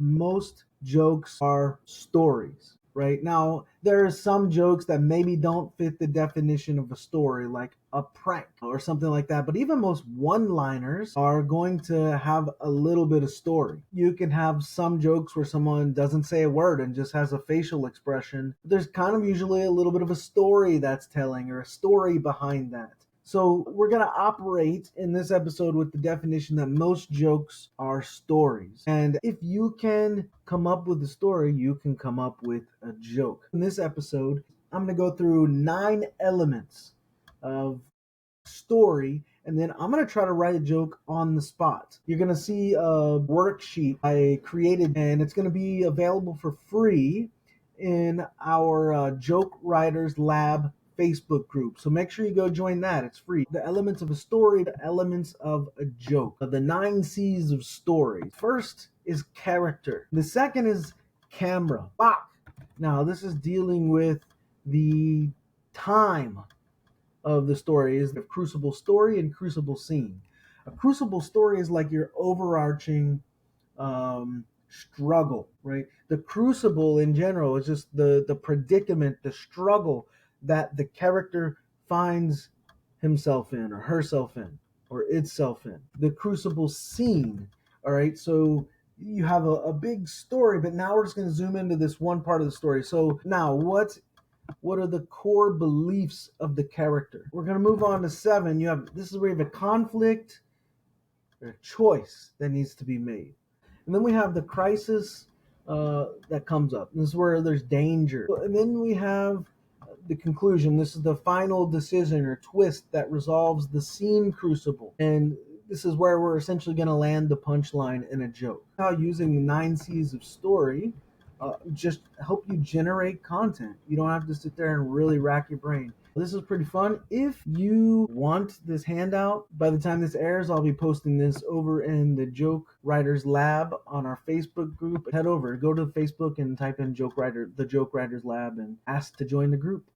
most jokes are stories. Right now, there are some jokes that maybe don't fit the definition of a story, like a prank or something like that. But even most one liners are going to have a little bit of story. You can have some jokes where someone doesn't say a word and just has a facial expression. There's kind of usually a little bit of a story that's telling, or a story behind that. So we're going to operate in this episode with the definition that most jokes are stories. And if you can come up with a story, you can come up with a joke. In this episode, I'm going to go through 9 elements of story, and then I'm going to try to write a joke on the spot. You're going to see a worksheet I created, and it's going to be available for free in our Joke Writers Lab Facebook group. So make sure you go join that. It's free. The elements of a story, the elements of a joke, the 9 C's of story. First is character. The second is camera. Bach. Now, this is dealing with the time of the story, is the crucible story and crucible scene. A crucible story is like your overarching struggle, right? The crucible in general is just the predicament, the struggle that the character finds himself in, or herself in, or itself in. The crucible scene, all right? So you have a big story, but now we're just going to zoom into this one part of the story. So now what are the core beliefs of the character? We're going to move on to 7. This is where you have a conflict, or a choice that needs to be made. And then we have the crisis that comes up. This is where there's danger. And then we have the conclusion. This is the final decision or twist that resolves the scene crucible. And this is where we're essentially going to land the punchline in a joke. Now, using the 9 C's of story, just help you generate content. You don't have to sit there and really rack your brain. This is pretty fun. If you want this handout, by the time this airs, I'll be posting this over in the Joke Writers Lab on our Facebook group. Head over, go to Facebook and type in the Joke Writers Lab and ask to join the group.